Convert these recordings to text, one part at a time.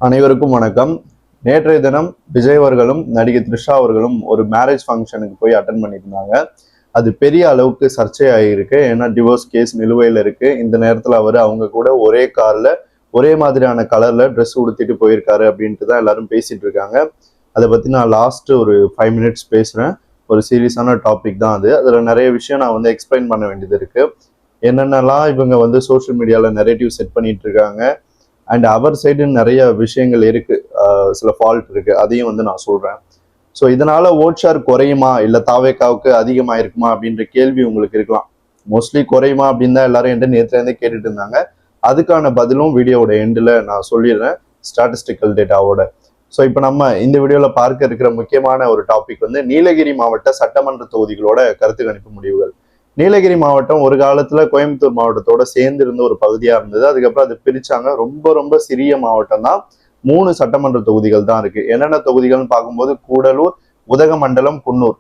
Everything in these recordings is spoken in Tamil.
அனைவருக்கும் வணக்கம். நேற்றைய தினம் விஜய் அவர்களும் நடிகை த்ரிஷா அவர்களும் ஒரு மேரேஜ் ஃபங்க்ஷனுக்கு போய் அட்டன் பண்ணியிருந்தாங்க. அது பெரிய அளவுக்கு சர்ச்சையாகிருக்கு. ஏன்னா டிவோர்ஸ் கேஸ் நிலுவையில் இருக்கு. இந்த நேரத்தில் அவங்க கூட ஒரே கார்ல ஒரே மாதிரியான கலர்ல ட்ரெஸ் உடுத்திட்டு போயிருக்காரு அப்படின்ட்டு தான் எல்லாரும் பேசிட்டு இருக்காங்க. அதை பத்தி நான் லாஸ்ட் ஒரு 5 மினிட்ஸ் பேசுறேன். ஒரு சீரியஸான டாபிக் தான் அது. அதுல நிறைய விஷயம் நான் எக்ஸ்பிளைன் பண்ண வேண்டியது இருக்கு. என்னென்னலாம் இவங்க சோஷியல் மீடியால நெரேட்டிவ் செட் பண்ணிட்டு இருக்காங்க அண்ட் அவர் சைடுன்னு நிறைய விஷயங்கள் இருக்கு, சில ஃபால்ட் இருக்கு, அதையும் நான் சொல்றேன். ஸோ இதனால ஓட் ஷேர் குறையுமா இல்லை தாவேக்காவுக்கு அதிகமாக இருக்குமா அப்படின்ற கேள்வி உங்களுக்கு இருக்கலாம். மோஸ்ட்லி குறையுமா அப்படின்னு தான் எல்லாரும் என்கிட்ட நேற்றுலேருந்தே கேட்டுட்டு இருந்தாங்க. அதுக்கான பதிலும் வீடியோவோட எண்டில் நான் சொல்லிடுறேன், ஸ்டாட்டிஸ்டிக்கல் டேட்டாவோட. ஸோ இப்போ நம்ம இந்த வீடியோவில் பார்க்க இருக்கிற முக்கியமான ஒரு டாபிக் நீலகிரி மாவட்ட சட்டமன்ற தொகுதிகளோட கருத்து கணிப்பு முடிவுகள். நீலகிரி மாவட்டம் ஒரு காலத்துல கோயம்புத்தூர் மாவட்டத்தோட சேர்ந்து இருந்த ஒரு பகுதியா இருந்தது. அதுக்கப்புறம் அது பிரிச்சாங்க. ரொம்ப ரொம்ப சிறிய மாவட்டம் தான். 3 சட்டமன்ற தொகுதிகள் தான் இருக்கு. என்னென்ன தொகுதிகள்னு பார்க்கும்போது கூடலூர், உதகமண்டலம், குன்னூர்,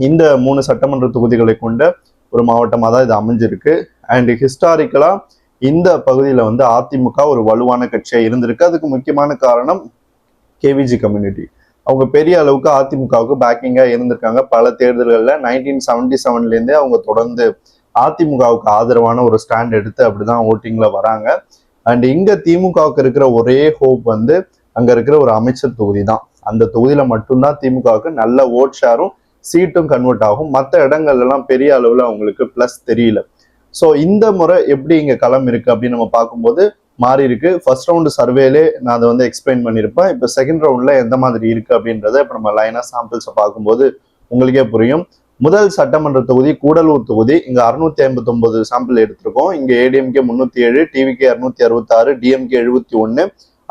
இந்த 3 சட்டமன்ற தொகுதிகளை கொண்ட ஒரு மாவட்டமா தான் இது அமைஞ்சிருக்கு. அண்ட் ஹிஸ்டாரிக்கலா இந்த பகுதியில அதிமுக ஒரு வலுவான கட்சியா இருந்திருக்கு. அதுக்கு முக்கியமான காரணம் கேவிஜி கம்யூனிட்டி. அவங்க பெரிய அளவுக்கு அதிமுகவுக்கு பேக்கிங்கா இருந்திருக்காங்க. பல தேர்தல்களில் 1977 அவங்க தொடர்ந்து அதிமுகவுக்கு ஆதரவான ஒரு ஸ்டாண்ட் எடுத்து அப்படிதான் ஓட்டிங்ல வராங்க. அண்ட் இங்க திமுகவுக்கு இருக்கிற ஒரே ஹோப் அங்க இருக்கிற ஒரு அமைச்சர் தொகுதி தான். அந்த தொகுதியில மட்டும்தான் திமுகவுக்கு நல்ல ஓட் ஷேரும் சீட்டும் கன்வெர்ட் ஆகும். மற்ற இடங்கள்ல எல்லாம் பெரிய அளவுல அவங்களுக்கு பிளஸ் தெரியல. ஸோ இந்த முறை எப்படி இங்க களம் இருக்கு அப்படின்னு நம்ம பார்க்கும்போது மாறி இருக்கு. ஃபர்ஸ்ட் ரவுண்டு சர்வேலே நான் அதை எக்ஸ்பிளைன் பண்ணியிருப்பேன். இப்போ செகண்ட் ரவுண்ட்ல எந்த மாதிரி இருக்கு அப்படின்றத இப்போ நம்ம லைனா சாம்பிள்ஸை பார்க்கும்போது உங்களுக்கே புரியும். முதல் சட்டமன்ற தொகுதி கூடலூர் தொகுதி. இங்க 659 சாம்பிள் எடுத்திருக்கோம். இங்க ADMK 307, TVK 266, DMK 71,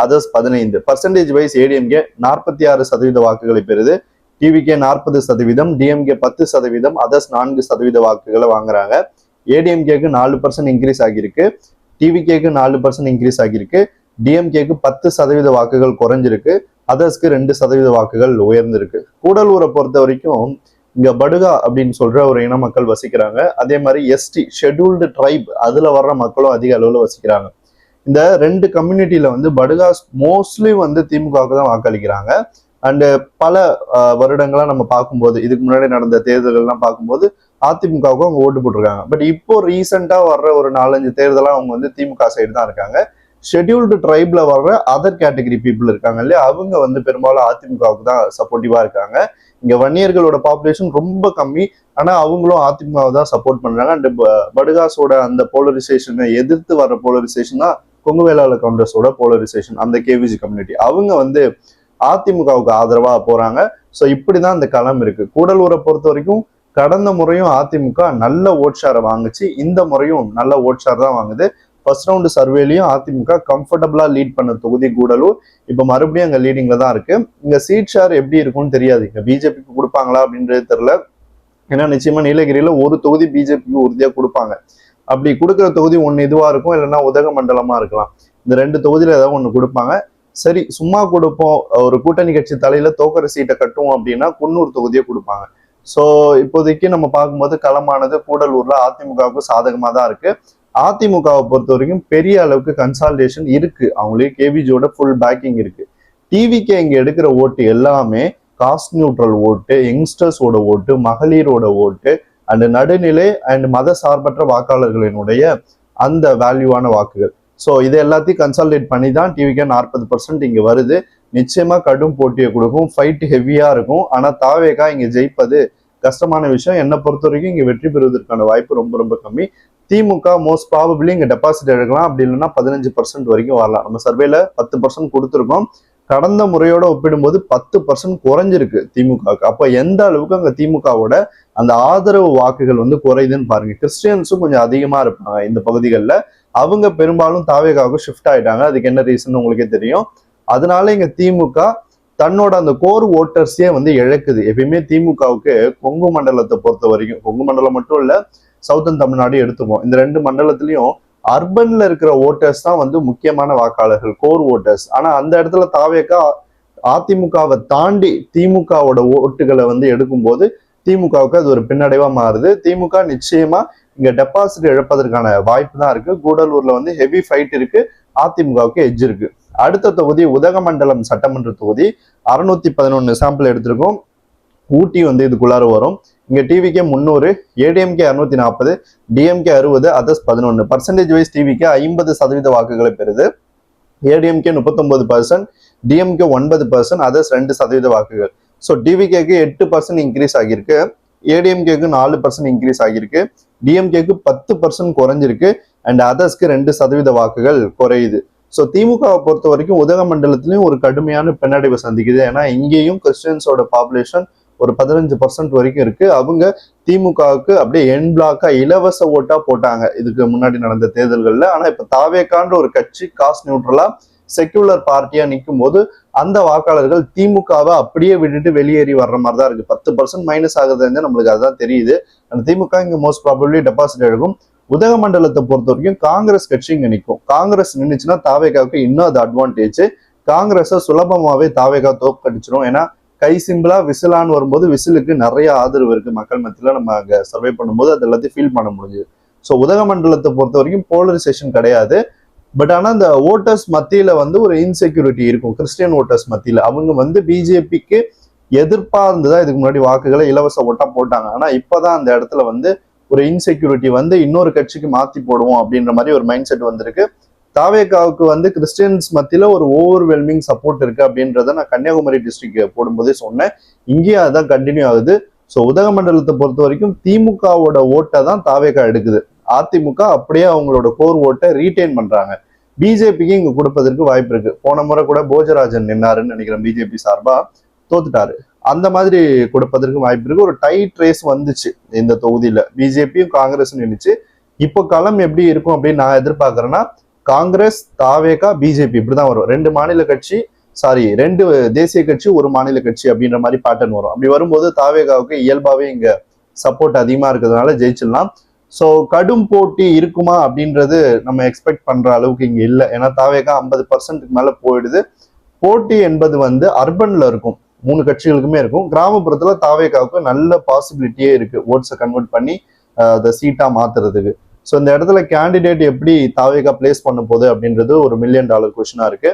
others 15. Percentage wise ADMK 46% வாக்குகளை பெறுது, டிவிகே 40%, டிஎம்கே 10%, அதர்ஸ் 4% வாக்குகளை வாங்குறாங்க. ஏடிஎம்கேக்கு 4% இன்க்ரீஸ் ஆகியிருக்கு, டிவிகேக்கு 4% இன்க்ரீஸ் ஆகியிருக்கு, டிஎம்கேக்கு 10% வாக்குகள் குறைஞ்சிருக்கு, அதர்ஸ்க்கு 2% வாக்குகள் உயர்ந்திருக்கு. கூடலூரை பொறுத்த வரைக்கும் இங்க படுகா அப்படின்னு சொல்ற ஒரு இன மக்கள் வசிக்கிறாங்க. அதே மாதிரி எஸ்டி ஷெட்யூல்டு ட்ரைப் அதுல வர்ற மக்களும் அதிக அளவுல வசிக்கிறாங்க. இந்த 2 கம்யூனிட்டியில படுகாஸ் மோஸ்ட்லி திமுகவுக்கு தான் வாக்களிக்கிறாங்க. அண்டு பல வருடங்களா நம்ம பார்க்கும்போது, இதுக்கு முன்னாடி நடந்த தேர்தல்கள்லாம் பார்க்கும்போது அதிமுகவுக்கும் அவங்க ஓட்டு போட்டிருக்காங்க. பட் இப்போ ரீசெண்டா வர்ற ஒரு 4-5 தேர்தலாம் அவங்க திமுக சைடு தான் இருக்காங்க. ஷெட்யூல்டு ட்ரைப்ல வர்ற அதர் கேட்டகரி பீப்புள் இருக்காங்க இல்லையா, அவங்க பெரும்பாலும் அதிமுகவுக்கு தான் சப்போர்ட்டிவா இருக்காங்க. இங்க வன்னியர்களோட பாப்புலேஷன் ரொம்ப கம்மி, ஆனா அவங்களும் அதிமுகவை தான் சப்போர்ட் பண்றாங்க. அண்ட் படுகாஸோட அந்த போலரைசேஷனை எதிர்த்து வர்ற போலரைசேஷன் தான் கொங்கு வேளாள கவுண்டர்ஸோட போலரைசேஷன். அந்த கேவிஜி கம்யூனிட்டி அவங்க அதிமுகவுக்கு ஆதரவா போறாங்க. ஸோ இப்படிதான் இந்த களம் இருக்கு. கூடலூரை பொறுத்த வரைக்கும் கடந்த முறையும் அதிமுக நல்ல ஓட் ஷேரை வாங்குச்சு, இந்த முறையும் நல்ல ஓட் ஷேர் தான் வாங்குது. ஃபர்ஸ்ட் ரவுண்டு சர்வேலையும் அதிமுக கம்ஃபர்டபுளா லீட் பண்ண தொகுதி கூடலூர். இப்ப மறுபடியும் அங்க லீடிங்ல தான் இருக்கு. இங்க சீட் ஷேர் எப்படி இருக்கும்னு தெரியாது. இங்க பிஜேபிக்கு கொடுப்பாங்களா அப்படின்றது தெரியல. ஏன்னா நிச்சயமா நீலகிரியில ஒரு தொகுதி பிஜேபிக்கு உறுதியா கொடுப்பாங்க. அப்படி கொடுக்குற தொகுதி ஒன்னு இதுவா இருக்கும், இல்லைன்னா உதகமண்டலமா இருக்கலாம். இந்த 2 தொகுதியில ஏதாவது ஒண்ணு கொடுப்பாங்க. சரி சும்மா கொடுப்போம், ஒரு கூட்டணி கட்சி தலையில தோக்கிற சீட்டை கட்டுவோம் அப்படின்னா குன்னூர் தொகுதியை கொடுப்பாங்க. ஸோ இப்போதைக்கு நம்ம பார்க்கும்போது களமானது கூடலூர்ல அதிமுகவுக்கு சாதகமா தான் இருக்கு. அதிமுகவை பொறுத்த வரைக்கும் பெரிய அளவுக்கு கன்சால்டேஷன் இருக்கு. அவங்களுக்கு கேவிஜியோட ஃபுல் பேக்கிங் இருக்கு. டிவிக்கு இங்க எடுக்கிற ஓட்டு எல்லாமே காஸ்ட் நியூட்ரல் ஓட்டு, யங்ஸ்டர்ஸோட ஓட்டு, மகளிரோட ஓட்டு, அண்ட் நடுநிலை அண்ட் மத சார்பற்ற வாக்காளர்களினுடைய அந்த வேல்யூவான வாக்குகள். ஸோ இது எல்லாத்தையும் கன்சால்டேட் பண்ணி தான் டிவிக்கு 40% இங்க வருது. நிச்சயமா கடும் போட்டியை கொடுக்கும், ஃபைட் ஹெவியா இருக்கும். ஆனா தாவேகா இங்க ஜெயிப்பது கஷ்டமான விஷயம். என்னை பொறுத்த வரைக்கும் இங்க வெற்றி பெறுவதற்கான வாய்ப்பு ரொம்ப ரொம்ப கம்மி. திமுக மோஸ்ட் ப்ராபபிளி இங்க டெபாசிட் எடுக்கலாம், அப்படி இல்லைன்னா 15% வரைக்கும் வரலாம். நம்ம சர்வேல 10% கொடுத்துருக்கோம். கடந்த முறையோட ஒப்பிடும்போது 10% குறைஞ்சிருக்கு திமுகவுக்கு. அப்ப எந்த அளவுக்கு அங்க திமுகவோட அந்த ஆதரவு வாக்குகள் குறையுதுன்னு பாருங்க. கிறிஸ்டியன்ஸும் கொஞ்சம் அதிகமா இருப்பாங்க இந்த பகுதிகளில். அவங்க பெரும்பாலும் தாவேகாவுக்கு ஷிஃப்ட் ஆயிட்டாங்க. அதுக்கு என்ன ரீசன் உங்களுக்கே தெரியும். அதனால இங்க திமுக தன்னோட அந்த கோர் ஓட்டர்ஸே இழக்குது. எப்பயுமே திமுகவுக்கு கொங்கு மண்டலத்தை பொறுத்த வரைக்கும், கொங்கு மண்டலம் மட்டும் இல்ல, சவுத்தன் தமிழ்நாடு எடுத்துப்போம், இந்த 2 மண்டலத்திலையும் அர்பன்ல இருக்கிற ஓட்டர்ஸ் தான் முக்கியமான வாக்காளர்கள், கோர் ஓட்டர்ஸ். ஆனா அந்த இடத்துல தாவேகா அதிமுகவை தாண்டி திமுகவோட ஓட்டுகளை எடுக்கும்போது திமுகவுக்கு அது ஒரு பின்னடைவா மாறுது. திமுக நிச்சயமா இங்க டெபாசிட் இழப்பதற்கான வாய்ப்பு தான் இருக்கு. கூடலூர்ல ஹெவி ஃபைட் இருக்கு, அதிமுகவுக்கு எட்ஜ் இருக்கு. அடுத்த தொகுதி உதகமண்டலம் சட்டமன்ற தொகுதி 611 சாம்பிள் எடுத்திருக்கோம். ஊட்டி வந்து இதுக்குள்ளார வரும். இங்க TVK 300, ADMK 240, DMK 60, others 11. Percentage wise TVK 50% வாக்குகளை பெறுது. ஏடிஎம்கே 39%, டிஎம்கே 9%, அதர்ஸ் 2% வாக்குகள். ஸோ டிவிகேக்கு 8% இன்க்ரீஸ் ஆகியிருக்கு, ஏடிஎம்கேக்கு 4% இன்க்ரீஸ் ஆகியிருக்கு, டிஎம்கேக்கு 10% குறைஞ்சிருக்கு, அண்ட் அதர்ஸ்க்கு 2% வாக்குகள் குறையுது. ஸோ திமுகவை பொறுத்த வரைக்கும் உதகமண்டலத்திலையும் ஒரு கடுமையான பின்னடைவை சந்திக்குது. ஏன்னா இங்கேயும் கிறிஸ்டியன்ஸோட பாப்புலேஷன் ஒரு 15% வரைக்கும் இருக்கு. அவங்க திமுகவுக்கு அப்படியே என் பிளாக்கா இலவச ஓட்டா போட்டாங்க இதுக்கு முன்னாடி நடந்த தேர்தல்கள்ல. ஆனா இப்ப தாவேக்கான்ற ஒரு கட்சி காஸ்ட் நியூட்ரலா செக்யூலர் பார்ட்டியா நிற்கும் போது அந்த வாக்காளர்கள் திமுகவை அப்படியே விட்டுட்டு வெளியேறி வர்ற மாதிரி தான் இருக்கு. 10% மைனஸ் ஆகுதுன்னு நம்மளுக்கு அதுதான் தெரியுது. அந்த திமுக இங்க மோஸ்ட் ப்ராபப்லி டெபாசிட் எடுக்கும். உதகமண்டலத்தை பொறுத்த வரைக்கும் காங்கிரஸ் கட்சி இங்க நிற்கும். காங்கிரஸ் நின்றுச்சுன்னா தாவேகாவுக்கு இன்னும் அது அட்வான்டேஜ். காங்கிரஸை சுலபமாவே தாவேகா தோற்கடிச்சிடும். ஏன்னா கை சிம்பிளா விசிலான்னு வரும்போது விசிலுக்கு நிறைய ஆதரவு இருக்கு மக்கள் மத்தியில. நம்ம அங்க சர்வே பண்ணும்போது அது எல்லாத்தையும் ஃபீல் பண்ண முடியுது. ஸோ உதகமண்டலத்தை பொறுத்த வரைக்கும் போலரைசேஷன் கிடையாது. பட் ஆனா இந்த ஓட்டர்ஸ் மத்தியில வந்து ஒரு இன்செக்யூரிட்டி இருக்கும். கிறிஸ்டியன் ஓட்டர்ஸ் மத்தியில அவங்க வந்து பிஜேபிக்கு எதிர்ப்பா இருந்துதான் இதுக்கு முன்னாடி வாக்குகளை இலவச ஓட்டா போட்டாங்க. ஆனா இப்பதான் அந்த இடத்துல வந்து ஒரு இன்செக்யூரிட்டி வந்து இன்னொரு கட்சிக்கு மாத்தி போடுவோம் அப்படின்ற மாதிரி ஒரு மைண்ட் செட் வந்திருக்கு. தாவேகாவுக்கு வந்து கிறிஸ்டியன்ஸ் மத்தியில ஒரு ஓவர்வெல்மிங் சப்போர்ட் இருக்கு அப்படின்றத நான் கன்னியாகுமரி டிஸ்ட்ரிக்ட் போடும்போதே சொன்னேன். இங்கேயும் அதுதான் கண்டினியூ ஆகுது. ஸோ உதகமண்டலத்தை பொறுத்த வரைக்கும் திமுகவோட ஓட்டை தான் தாவேகா எடுக்குது. அதிமுக அப்படியே அவங்களோட கோர் ஓட்டை ரீட்டைன் பண்றாங்க. பிஜேபிக்கு இங்க கொடுப்பதற்கு வாய்ப்பு இருக்கு. போன முறை கூட போஜராஜன் நின்னாருன்னு நினைக்கிறேன், பிஜேபி சார்பா தோத்துட்டாரு. அந்த மாதிரி கொடுப்பதற்கு வாய்ப்பு இருக்கு. ஒரு டைட் ரேஸ் வந்துச்சு இந்த தொகுதியில, பிஜேபியும் காங்கிரஸ் நின்றுச்சு. இப்போ களம் எப்படி இருக்கும் அப்படின்னு நான் எதிர்பார்க்கறேன்னா காங்கிரஸ், தாவேகா, பிஜேபி இப்படிதான் வரும். 2 மாநில கட்சி, 2 தேசிய கட்சி, 1 மாநில கட்சி அப்படின்ற மாதிரி பேட்டர்ன் வரும். அப்படி வரும்போது தாவேகாவுக்கு இயல்பாவே இங்க சப்போர்ட் அதிகமா இருக்கிறதுனால ஜெயிச்சிடலாம். ஸோ கடும் போட்டி இருக்குமா அப்படின்றது நம்ம எக்ஸ்பெக்ட் பண்ற அளவுக்கு இங்க இல்லை. ஏன்னா தாவேகா 50%க்கு மேல போயிடுது. போட்டி என்பது வந்து அர்பன்ல இருக்கும், 3 கட்சிகளுக்குமே இருக்கும். கிராமப்புறத்துல தாவேகாவுக்கு நல்ல பாசிபிலிட்டியே இருக்கு ஓட்ஸை கன்வெர்ட் பண்ணி அதை சீட்டா மாத்துறதுக்கு. ஸோ இந்த இடத்துல கேண்டிடேட் எப்படி தாவேகா பிளேஸ் பண்ண போகுது அப்படின்றது ஒரு $1 மில்லியன் கொஸ்டினா இருக்கு.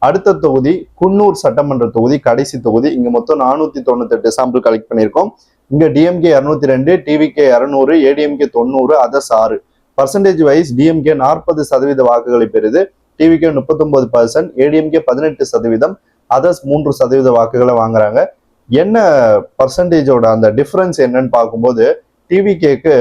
அடுத்த தொகுதி குன்னூர் சட்டமன்ற தொகுதி, கடைசி தொகுதி. இங்க மொத்தம் 498 சாம்பிள் கலெக்ட் பண்ணியிருக்கோம். இங்க DMK 202, TVK 200, ADMK 90, others 6. Percentage wise DMK 40% வாக்குகளை பெறுது, டிவிகே 39%, ஏடிஎம்கே 18%, அதர்ஸ் 3% வாக்குகளை வாங்குறாங்க. என்ன பர்சன்டேஜோட அந்த டிஃபரன்ஸ் என்னன்னு பார்க்கும்போது டிவிகேக்கு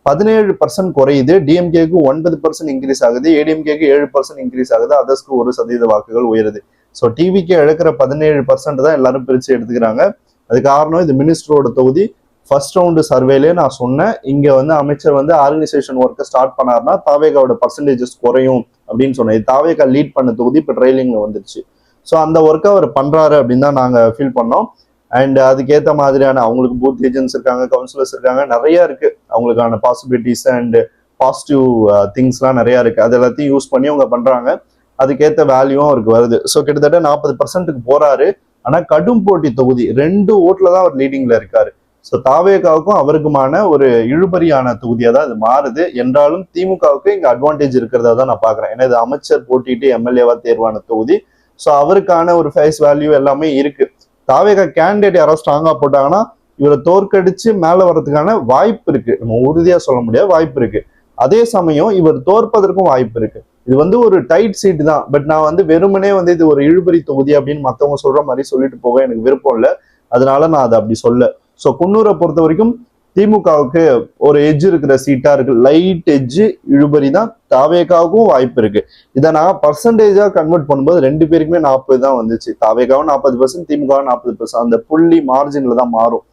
17% குறையுது, டிஎம்கேக்கு 9% இன்க்ரீஸ் ஆகுது, ஏடிஎம்கேக்கு 7% இன்க்ரீஸ் ஆகுது, அதர்ஸ்க்கு 1% வாக்குகள் உயருது. ஸோ டிவிகே இழக்கிற 17% தான் எல்லாரும் பிரிச்சு எடுத்துக்கிறாங்க. அது காரணம் இது மினிஸ்டரோட தொகுதி. ஃபர்ஸ்ட் ரவுண்டு சர்வேலே நான் சொன்னேன், இங்க வந்து அமைச்சர் வந்து ஆர்கனைசேஷன் ஒர்க்கை ஸ்டார்ட் பண்ணாருன்னா தாவேகாவோட பர்சன்டேஜஸ் குறையும் அப்படின்னு சொன்னேன். இது தாவேகா லீட் பண்ண தொகுதி இப்போ ட்ரைலிங்ல வந்துருச்சு. ஸோ அந்த ஒர்க்கை அவர் பண்றாரு அப்படின்னு தான் நாங்க ஃபீல் பண்ணோம். அண்ட் அதுக்கேற்ற மாதிரியான அவங்களுக்கு பூத் ஏஜென்ட்ஸ் இருக்காங்க, கவுன்சிலர்ஸ் இருக்காங்க, நிறைய இருக்கு அவங்களுக்கான பாசிபிலிட்டிஸ் அண்ட் பாசிட்டிவ் திங்ஸ்லாம் நிறைய இருக்கு. அது எல்லாத்தையும் யூஸ் பண்ணி அவங்க பண்றாங்க. அதுக்கேற்ற வேல்யூவும் அவருக்கு வருது. ஸோ கிட்டத்தட்ட 40%க்கு போறாரு. ஆனா கடும் போட்டி தொகுதி 2 ஓட்ல தான் அவர் லீடிங்ல இருக்காரு. ஸோ தாவேகாவுக்கும் அவருக்குமான ஒரு இழுபறியான தொகுதியா தான் இது மாறுது. என்றாலும் திமுகவுக்கு இங்க அட்வான்டேஜ் இருக்கிறதா தான் நான் பாக்குறேன். ஏன்னா இது அமைச்சர் போட்டிட்டு எம்எல்ஏவா தேர்வான தொகுதி. ஸோ அவருக்கான ஒரு ஃபேஸ் வேல்யூ எல்லாமே இருக்கு. தாவேகா கேண்டிடேட் யாரோ ஸ்ட்ராங்கா போட்டாங்கன்னா இவரை தோற்கடிச்சு மேல வர்றதுக்கான வாய்ப்பு இருக்கு. நம்ம உறுதியா சொல்ல முடியாது, வாய்ப்பு இருக்கு. அதே சமயம் இவர் தோற்பதற்கும் வாய்ப்பு இருக்கு. இது வந்து ஒரு டைட் சீட் தான். பட் நான் வந்து வெறுமனே வந்து இது ஒரு இழுபறி தொகுதி அப்படின்னு மத்தவங்க சொல்ற மாதிரி சொல்லிட்டு போக எனக்கு விருப்பம் இல்லை. அதனால நான் அதை அப்படி சொல்ல. ஸோ குன்னூரை பொறுத்த வரைக்கும் திமுகவுக்கு ஒரு எட்ஜ் இருக்கிற சீட்டா இருக்கு, லைட் எட்ஜ் இழுபறி தான். தாவேகாவுக்கும் வாய்ப்பு இருக்கு. இதை நான் பர்சன்டேஜா கன்வெர்ட் பண்ணும்போது 2 பேருக்குமே 40 தான் வந்துச்சு. தாவேகாவும் 40%, திமுகவும் 40%. அந்த புள்ளி மார்ஜின்ல தான் மாறும்.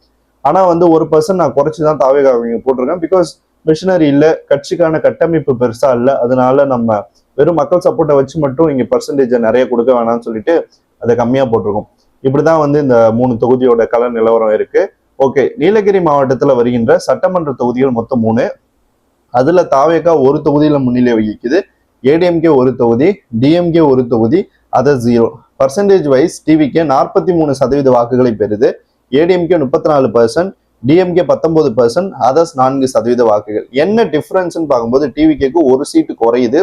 ஆனா வந்து 1% நான் குறைச்சிதான் தாவேகாவை இங்க போட்டிருக்கேன். பிகாஸ் மிஷினரி இல்ல, கட்சிக்கான கட்டமைப்பு பெருசா இல்லை. அதனால நம்ம வெறும் மக்கள் சப்போர்ட்டை வச்சு மட்டும் இங்க பர்சன்டேஜை நிறைய கொடுக்க வேணாம்னு சொல்லிட்டு அதை கம்மியா போட்டிருக்கோம். இப்படிதான் வந்து இந்த 3 தொகுதியோட கள நிலவரம் இருக்கு. ஓகே, நீலகிரி மாவட்டத்துல வருகின்ற சட்டமன்ற தொகுதிகள் மொத்தம் 3. அதுல தாவேகா ஒரு தொகுதியில முன்னிலை வகிக்குது, ஏடிஎம்கே ஒரு தொகுதி, டிஎம்கே ஒரு தொகுதி, அதர் 0. பர்சன்டேஜ் வைஸ் டிவிகே 43% வாக்குகளை பெறுது, ஏடிஎம்கே 34%, டிஎம்கே 19%, அதர்ஸ் 4% வாக்குகள். என்ன டிஃபரன்ஸ்ன்னு பார்க்கும்போது டிவிகேக்கு ஒரு சீட்டு குறையுது,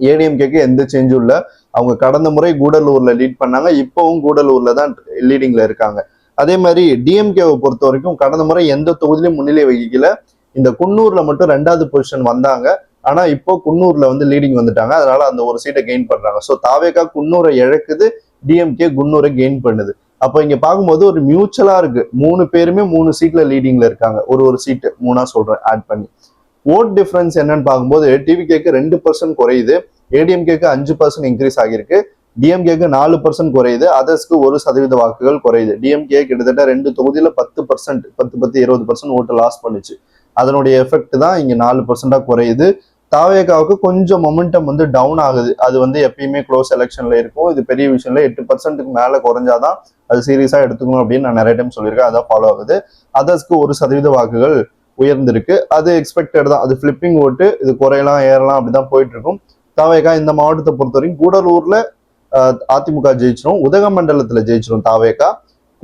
ஏடிஎம்கேக்கு எந்த சேஞ்சும் இல்லை. அவங்க கடந்த முறை கூடலூர்ல லீட் பண்ணாங்க, இப்பவும் கூடலூர்ல தான் லீடிங்ல இருக்காங்க. அதே மாதிரி டிஎம்கேவை பொறுத்த வரைக்கும் கடந்த முறை எந்த தொகுதியிலும் முன்னிலை வகிக்கல. இந்த குன்னூர்ல மட்டும் 2வது பொசிஷன் வந்தாங்க. ஆனா இப்போ குன்னூர்ல வந்து லீடிங் வந்துட்டாங்க. அதனால அந்த ஒரு சீட்டை கெயின் பண்றாங்க. ஸோ தாவேகா குன்னூரை இழக்குது, டிஎம்கே குன்னூரை கெயின் பண்ணுது. அப்போ இங்க பார்க்கும்போது ஒரு மியூச்சுவலா இருக்கு. 3 பேருமே 3 சீட்ல லீடிங்ல இருக்காங்க. ஒரு சீட்டு 3ஆ சொல்றேன் ஆட் பண்ணி. ஓட் டிஃபரன்ஸ் என்னன்னு பார்க்கும்போது டிவிகேக்கு 2% குறையுது, ஏடிஎம்கேக்கு 5% இன்க்ரீஸ் ஆகியிருக்கு, டிஎம்கேக்கு 4% குறையுது, அதர்ஸ்க்கு 1% வாக்குகள் குறையுது. டிஎம்கே கிட்டத்தட்ட 2 தொகுதியில 10%, 20% ஓட்டு லாஸ் பண்ணுச்சு. அதனுடைய எஃபெக்ட் தான் இங்க 4% குறையுது. தாவேகாவுக்கு கொஞ்சம் மொமெண்டம் வந்து டவுன் ஆகுது. அது வந்து எப்பயுமே க்ளோஸ் எலெக்ஷன்ல இருக்கும். இது பெரிய விஷயம் இல்லை. 8%க்கு மேல குறைஞ்சாதான் அது சீரியஸா எடுத்துக்கணும் அப்படின்னு நான் நிறைய டைம் சொல்லியிருக்கேன். அதான் ஃபாலோ ஆகுது. அதர்ஸ்க்கு 1% வாக்குகள் உயர்ந்திருக்கு. அது எக்ஸ்பெக்டட் தான். அது பிளிப்பிங் ஓட்டு, இது குறையலாம் ஏறலாம் அப்படிதான் போயிட்டு இருக்கும். தாவேகா இந்த மாவட்டத்தை பொறுத்த வரைக்கும் கூடலூர்ல அதிமுக ஜெயிச்சிரும், உதகமண்டலத்துல ஜெயிச்சிரும் தாவேகா.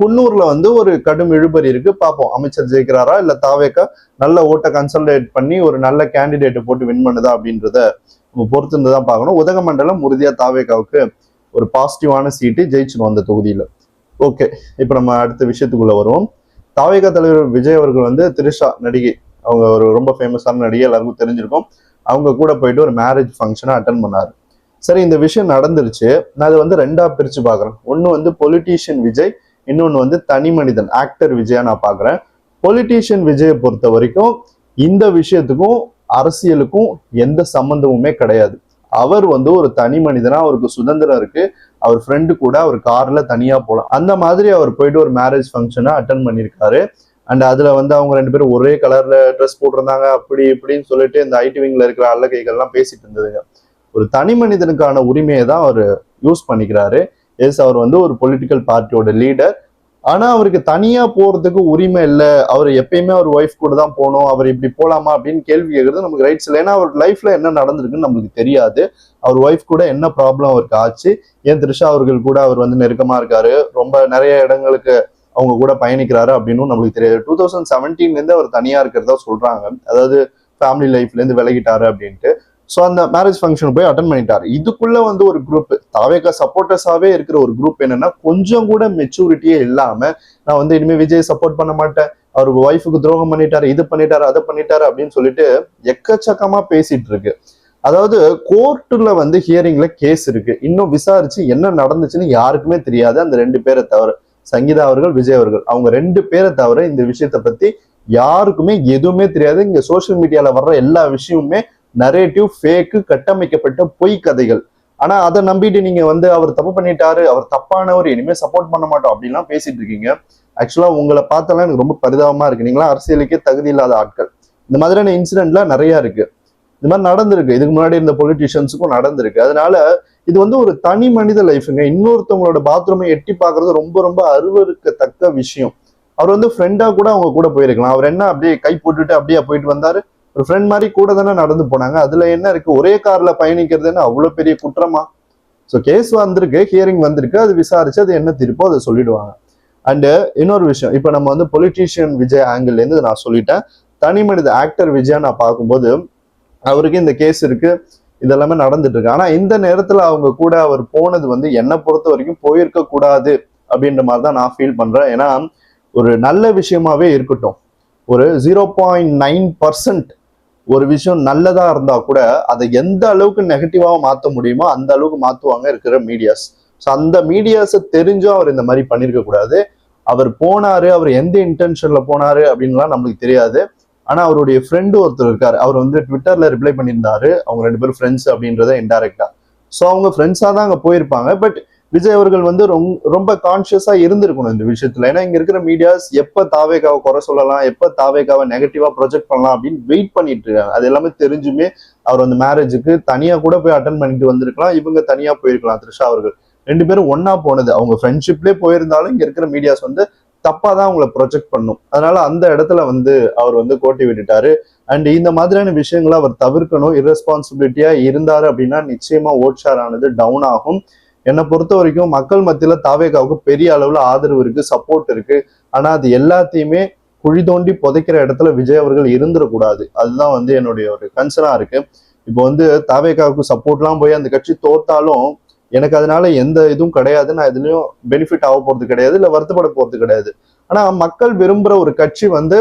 குன்னூர்ல வந்து ஒரு கடும் இழுபறி இருக்கு. பார்ப்போம் அமைச்சர் ஜெயிக்கிறாரா இல்ல தாவேகா நல்ல ஓட்டை கன்சல்டேட் பண்ணி ஒரு நல்ல கேண்டிடேட்டை போட்டு வின் பண்ணுதா அப்படின்றத நம்ம பொறுத்திருந்து தான் பார்க்கணும். உதகமண்டலம் உறுதியா தாவேகாவுக்கு ஒரு பாசிட்டிவான சீட்டு, ஜெயிச்சிடும் அந்த தொகுதியில. ஓகே, இப்ப நம்ம அடுத்த விஷயத்துக்குள்ள வருவோம். தாவேகா தலைவர் விஜய் அவர்கள் வந்து திரிஷா நடிகை, அவங்க ஒரு ரொம்ப ஃபேமஸான நடிகை, எல்லாருக்கும் தெரிஞ்சிருக்கும். அவங்க கூட போயிட்டு ஒரு மேரேஜ் ஃபங்க்ஷனை அட்டன் பண்ணாரு. சரி, இந்த விஷயம் நடந்துருச்சு. நான் அதை வந்து 2ஆ பிரிச்சு பாக்குறேன். ஒன்னு வந்து பொலிட்டீஷியன் விஜய், இன்னொன்னு வந்து தனி மனிதன் ஆக்டர் விஜயா நான் பாக்குறேன். பொலிட்டீஷியன் விஜயை பொறுத்த வரைக்கும் இந்த விஷயத்துக்கும் அரசியலுக்கும் எந்த சம்பந்தமுமே கிடையாது. அவர் வந்து ஒரு தனி மனிதனா, அவருக்கு சுதந்திரம் இருக்கு. அவர் ஃப்ரெண்டு கூட அவர் கார்ல தனியா போலாம். அந்த மாதிரி அவர் போயிட்டு ஒரு மேரேஜ் ஃபங்க்ஷனை அட்டன் பண்ணியிருக்காரு. அண்ட் அதுல வந்து அவங்க 2 பேரும் ஒரே கலர்ல ட்ரெஸ் போட்டிருந்தாங்க. அப்படி இப்படின்னு சொல்லிட்டு இந்த ஐடி விங்ல இருக்கிற அல்லகைகள்லாம் பேசிட்டு இருந்ததுங்க. ஒரு தனி மனிதனுக்கான உரிமையை தான் அவர் யூஸ் பண்ணிக்கிறாரு. எஸ், அவர் வந்து ஒரு பொலிட்டிக்கல் பார்ட்டியோட லீடர். ஆனா அவருக்கு தனியா போறதுக்கு உரிமை இல்லை. அவர் எப்பயுமே அவர் ஒய்ஃப் கூட தான் போகணும், அவர் இப்படி போலாமா அப்படின்னு கேள்வி கேட்கறது நமக்கு ரைட்ஸ் இல்லை. ஏன்னா அவர் லைஃப்ல என்ன நடந்திருக்குன்னு நம்மளுக்கு தெரியாது. அவர் ஒய்ஃப் கூட என்ன ப்ராப்ளம் அவருக்கு ஆச்சு, ஏன் த்ரிஷா அவர்கள் கூட அவர் வந்து நெருக்கமா இருக்காரு, ரொம்ப நிறைய இடங்களுக்கு அவங்க கூட பயணிக்கிறாரு அப்படின்னு நம்மளுக்கு தெரியாது. 2017 இருந்து அவர் தனியா இருக்கிறதா சொல்றாங்க. அதாவது ஃபேமிலி லைஃப்ல இருந்து விலகிட்டாரு அப்படின்ட்டு. ஸோ அந்த மேரேஜ் ஃபங்க்ஷன் போய் அட்டன் பண்ணிட்டாரு. இதுக்குள்ள வந்து ஒரு குரூப் தாவேகா சப்போர்ட்டர்ஸாவே இருக்கிற ஒரு குரூப் என்னன்னா, கொஞ்சம் கூட மெச்சூரிட்டியே இல்லாம நான் வந்து இனிமே விஜய் சப்போர்ட் பண்ண மாட்டேன், அவர் ஒய்ஃபுக்கு துரோகம் பண்ணிட்டாரு, இது பண்ணிட்டாரு, அதை பண்ணிட்டாரு அப்படின்னு சொல்லிட்டு எக்கச்சக்கமா பேசிட்டு இருக்கு. அதாவது கோர்ட்டுல வந்து ஹியரிங்ல கேஸ் இருக்கு, இன்னும் விசாரிச்சு என்ன நடந்துச்சுன்னு யாருக்குமே தெரியாது. அந்த 2 பேரை தவிர, சங்கீதா அவர்கள், விஜய் அவர்கள், அவங்க 2 பேரை தவிர இந்த விஷயத்த பத்தி யாருக்குமே எதுவுமே தெரியாது. இங்க சோசியல் மீடியால வர்ற எல்லா விஷயமுமே நரேட்டிவ், ஃபேக்கு, கட்டமைக்கப்பட்ட பொய் கதைகள். ஆனா அதை நம்பிட்டு நீங்க வந்து அவர் தப்பு பண்ணிட்டாரு, அவர் தப்பானவர், இனிமே சப்போர்ட் பண்ண மாட்டோம் அப்படின்லாம் பேசிட்டு இருக்கீங்க. ஆக்சுவலா உங்களை பார்த்தெல்லாம் எனக்கு ரொம்ப பரிதாபமா இருக்கு. நீங்களாம் அரசியலுக்கே தகுதி இல்லாத ஆட்கள். இந்த மாதிரியான இன்சிடென்ட்லாம் நிறைய இருக்கு. இந்த மாதிரி நடந்திருக்கு, இதுக்கு முன்னாடி இருந்த பொலிட்டீஷியன்ஸுக்கும் நடந்திருக்கு. அதனால இது வந்து ஒரு தனி மனித லைஃபுங்க. இன்னொருத்தவங்களோட பாத்ரூமை எட்டி பாக்குறது ரொம்ப ரொம்ப அருவருக்கத்தக்க விஷயம். அவர் வந்து ஃப்ரெண்டா கூட அவங்க கூட போயிருக்கலாம். அவர் என்ன அப்படியே கை போட்டுட்டு அப்படியே போயிட்டு வந்தாரு, ஒரு ஃப்ரெண்ட் மாதிரி கூட தானே நடந்து போனாங்க. அதுல என்ன இருக்கு, ஒரே கார்ல பயணிக்கிறது என்ன அவ்வளவு பெரிய குற்றமா? ஸோ கேஸ் வந்திருக்கு, ஹியரிங் வந்திருக்கு, அது விசாரிச்சு அது என்ன தீர்ப்போ அதை சொல்லிடுவாங்க. அண்ட் இன்னொரு விஷயம், இப்ப நம்ம வந்து பொலிட்டீஷியன் விஜய் ஆங்கிள் இருந்து நான் சொல்லிட்டேன். தனி மனித ஆக்டர் விஜயா நான் பார்க்கும்போது அவருக்கு இந்த கேஸ் இருக்கு, இதெல்லாமே நடந்துட்டு இருக்கு. ஆனா இந்த நேரத்துல அவங்க கூட அவர் போனது வந்து என்னை பொறுத்த வரைக்கும் போயிருக்க கூடாது அப்படின்ற மாதிரி தான் நான் ஃபீல் பண்றேன். ஏன்னா ஒரு நல்ல விஷயமாவே இருக்கட்டும், ஒரு 0.9% ஒரு விஷயம் நல்லதா இருந்தா கூட அதை எந்த அளவுக்கு நெகட்டிவாக மாற்ற முடியுமோ அந்த அளவுக்கு மாத்துவாங்க இருக்கிற மீடியாஸ். ஸோ அந்த மீடியாஸை தெரிஞ்சும் அவர் இந்த மாதிரி பண்ணிருக்க கூடாது. அவர் போனாரு, அவர் எந்த இன்டென்ஷன்ல போனாரு அப்படின்லாம் நம்மளுக்கு தெரியாது. ஆனா அவருடைய ஃப்ரெண்டு ஒருத்தர் இருக்காரு, அவர் வந்து ட்விட்டர்ல ரிப்ளை பண்ணியிருந்தாரு, அவங்க 2 பேரும் ஃப்ரெண்ட்ஸ் அப்படின்றத இன்டைரக்டா. ஸோ அவங்க ஃப்ரெண்ட்ஸா தான் அங்க போயிருப்பாங்க. பட் விஜய் அவர்கள் வந்து ரொம்ப கான்சியஸா இருந்திருக்கணும் இந்த விஷயத்துல. ஏன்னா இங்க இருக்கிற மீடியாஸ் எப்ப தாவேகாவை குறை சொல்லலாம், எப்ப தாவேகாவை நெகட்டிவா ப்ரொஜெக்ட் பண்ணலாம் அப்படின்னு வெயிட் பண்ணிட்டு இருக்காங்க. அது எல்லாமே தெரிஞ்சுமே அவர் அந்த மேரேஜுக்கு தனியா கூட போய் அட்டன் பண்ணிட்டு வந்திருக்கலாம், இவங்க தனியா போயிருக்கலாம். த்ரிஷா அவர்கள் 2 பேரும் ஒன்னா போனது, அவங்க ஃப்ரெண்ட்ஷிப்லேயே போயிருந்தாலும் இங்க இருக்கிற மீடியாஸ் வந்து தப்பா தான் அவங்களை ப்ரொஜெக்ட் பண்ணும். அதனால அந்த இடத்துல வந்து அவர் வந்து கோட்டி விட்டுட்டாரு. அண்ட் இந்த மாதிரியான விஷயங்களை அவர் தவிர்க்கணும். இரஸ்பான்சிபிலிட்டியா இருந்தாரு அப்படின்னா நிச்சயமா ஓட் ஷேர் ஆனது டவுன் ஆகும். என்னை பொறுத்த வரைக்கும் மக்கள் மத்தியில தாவேகாவுக்கு பெரிய அளவுல ஆதரவு இருக்கு, சப்போர்ட் இருக்கு. ஆனா அது எல்லாத்தையுமே குழி தோண்டி புதைக்கிற இடத்துல விஜய் அவர்கள் இருந்துடக்கூடாது. அதுதான் வந்து என்னுடைய ஒரு கன்சர்னா இருக்கு. இப்போ வந்து தாவேகாவுக்கு சப்போர்ட்லாம் போய் அந்த கட்சி தோத்தாலும் எனக்கு அதனால எந்த இதுவும் கிடையாது, நான் எதுலயும் பெனிஃபிட் ஆக போறது கிடையாது, இல்ல வருத்தப்பட போறது கிடையாது. ஆனா மக்கள் விரும்புற ஒரு கட்சி வந்து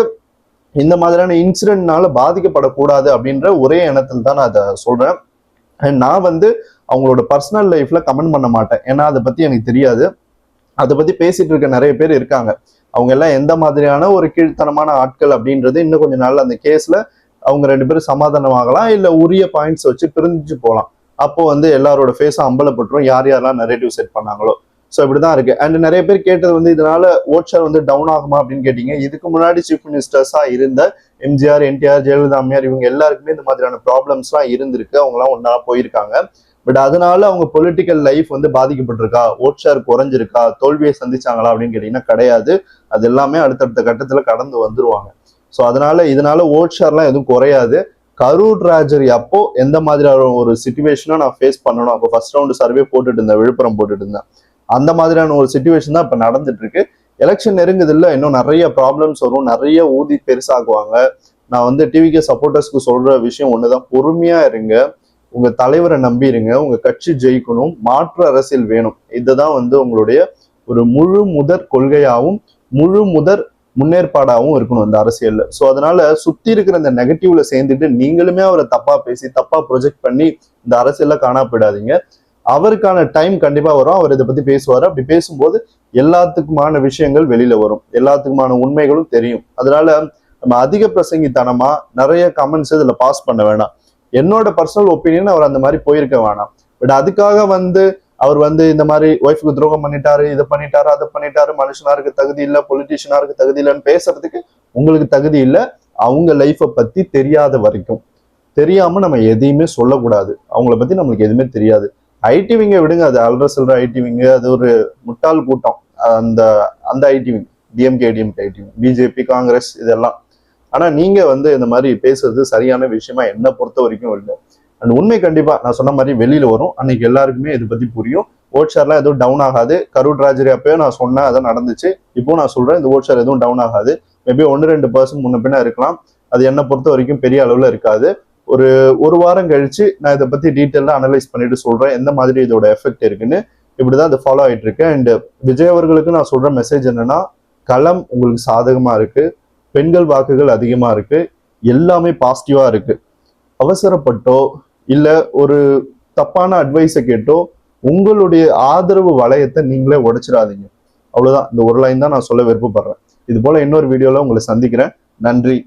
இந்த மாதிரியான இன்சிடென்ட்னால பாதிக்கப்படக்கூடாது அப்படின்ற ஒரே எண்ணத்தில் தான் நான் அதை சொல்றேன். அண்ட் நான் வந்து அவங்களோட பர்சனல் லைஃப்ல கமெண்ட் பண்ண மாட்டேன், ஏன்னா அதை பத்தி எனக்கு தெரியாது. அதை பத்தி பேசிட்டு இருக்க நிறைய பேர் இருக்காங்க, அவங்க எல்லாம் எந்த மாதிரியான ஒரு கீழ்த்தனமான ஆட்கள் அப்படின்றது இன்னும் கொஞ்சம் நாள் அந்த கேஸ்ல அவங்க 2 பேரும் சமாதானம் ஆகலாம், இல்ல உரிய பாயிண்ட்ஸ் வச்சு பிரிஞ்சு போகலாம். அப்போ வந்து எல்லாரோட ஃபேஸும் அம்பலப்பட்டுரும், யார் யாரெல்லாம் நரேட்டிவ் செட் பண்ணாங்களோ. ஸோ இப்படிதான் இருக்கு. அண்ட் நிறைய பேர் கேட்டது வந்து இதனால ஓட் ஷேர் வந்து டவுன் ஆகுமா அப்படின்னு கேட்டீங்க. இதுக்கு முன்னாடி சீஃப் மினிஸ்டர்ஸா இருந்த எம்ஜிஆர், என்டிஆர், ஜெயலலிதா அம்மையார் இவங்க எல்லாருக்குமே இந்த மாதிரியான ப்ராப்ளம்ஸ்லாம் இருந்திருக்கு, அவங்கலாம் ஒன்னா போயிருக்காங்க. பட் அதனால அவங்க பொலிட்டிக்கல் லைஃப் வந்து பாதிக்கப்பட்டிருக்கா, ஓட் ஷேர் குறைஞ்சிருக்கா, தோல்வியை சந்திச்சாங்களா அப்படின்னு கேட்டீங்கன்னா கிடையாது. அது எல்லாமே அடுத்தடுத்த கட்டத்துல கடந்து வந்துருவாங்க. ஸோ இதனால ஓட் ஷேர்லாம் எதுவும் குறையாது. கரூர் டிராஜரி அப்போ எந்த மாதிரியான ஒரு சுச்சுவேஷனும் நான் ஃபேஸ் பண்ணணும், அப்போ ஃபர்ஸ்ட் ரவுண்டு சர்வே போட்டுட்டு இருந்தேன், விழுப்புரம் போட்டுட்டு இருந்தேன், அந்த மாதிரியான ஒரு சுச்சுவேஷன் தான் இப்ப நடந்துட்டு இருக்கு. எலெக்ஷன் நெருங்குது இல்ல, இன்னும் நிறைய ப்ராப்ளம்ஸ் வரும், நிறைய ஊதி பெருசாக்குவாங்க. நான் வந்து டிவிகே சப்போர்ட்டர்ஸ்க்கு சொல்ற விஷயம் ஒண்ணுதான், பொறுமையா இருங்க, உங்க தலைவரை நம்பி இருங்க, உங்க கட்சி ஜெயிக்கணும், மாற்று அரசியல் வேணும். இதுதான் வந்து உங்களுடைய ஒரு முழு முதற் கொள்கையாகவும் முழு முதற் முன்னேற்பாடாகவும் இருக்கணும் இந்த அரசியல்ல. ஸோ அதனால சுத்தி இருக்கிற இந்த நெகட்டிவ்ல சேர்ந்துட்டு நீங்களுமே அவரை தப்பா பேசி தப்பா ப்ரொஜெக்ட் பண்ணி இந்த அரசியல்ல காணா போயிடாதீங்க. அவருக்கான டைம் கண்டிப்பா வரும், அவர் இதை பத்தி பேசுவாரு. அப்படி பேசும்போது எல்லாத்துக்குமான விஷயங்கள் வெளியில வரும், எல்லாத்துக்குமான உண்மைகளும் தெரியும். அதனால நம்ம அதிக பிரசங்கித்தனமா நிறைய கமெண்ட்ஸ் இதுல பாஸ் பண்ண வேணாம். என்னோட பர்சனல் ஒப்பீனியன், அவர் அந்த மாதிரி போயிருக்க வேணாம். பட் அதுக்காக வந்து அவர் வந்து இந்த மாதிரி ஒய்ஃபுக்கு துரோகம் பண்ணிட்டாரு, இதை பண்ணிட்டாரு, அதை பண்ணிட்டாரு, மனுஷனாருக்கு தகுதி இல்லை, பொலிட்டீஷியனாருக்கு தகுதி இல்லைன்னு பேசுறதுக்கு உங்களுக்கு தகுதி இல்லை. அவங்க லைஃப்பை பத்தி தெரியாத வரைக்கும், தெரியாம நம்ம எதையுமே சொல்லக்கூடாது. அவங்கள பத்தி நம்மளுக்கு எதுவுமே தெரியாது. ஐடிவிங்க விடுங்க, அது அல்ற சொல்ற ஐடிவிங்க, அது ஒரு முட்டாள் கூட்டம். அந்த அந்த ஐடிவிங், டிஎம்கே ஐடிவிங், பிஜேபி, காங்கிரஸ் இதெல்லாம். ஆனா நீங்க வந்து இந்த மாதிரி பேசுறது சரியான விஷயமா என்ன பொறுத்த வரைக்கும் இல்லை. அண்ட் உண்மை கண்டிப்பா நான் சொன்ன மாதிரி வெளியில வரும், அன்னைக்கு எல்லாருக்குமே இதை பத்தி புரியும். ஓட் ஷேர்லாம் எதுவும் டவுன் ஆகாது. கரூர் டிராஜரி அப்பவே நான் சொன்னேன், அதான் நடந்துச்சு. இப்போ நான் சொல்றேன், இந்த ஓட் ஷேர் எதுவும் டவுன் ஆகாது. மேபி 1-2% முன்ன பின்ன இருக்கலாம், அது என்ன பொறுத்த வரைக்கும் பெரிய அளவுல இருக்காது. ஒரு வாரம் கழிச்சு நான் இதை பத்தி டீட்டெயிலா அனலைஸ் பண்ணிட்டு சொல்றேன் எந்த மாதிரி இதோட எஃபெக்ட் இருக்குன்னு. இப்படிதான் இது ஃபாலோ ஆயிட்டு இருக்கு. அண்ட் விஜய் அவர்களுக்கு நான் சொல்ற மெசேஜ் என்னன்னா, களம் உங்களுக்கு சாதகமா இருக்கு, பெண்கள் வாக்குகள் அதிகமா இருக்கு, எல்லாமே பாசிட்டிவா இருக்கு. அவசரப்பட்டோ இல்ல ஒரு தப்பான அட்வைஸை கேட்டோ உங்களுடைய ஆதரவு வளையத்தை நீங்களே உடைச்சிடாதீங்க. அவ்வளவுதான், இந்த ஒரு லைன் தான் நான் சொல்ல விருப்பப்படுறேன். இது போல இன்னொரு வீடியோல உங்களை சந்திக்கிறேன். நன்றி.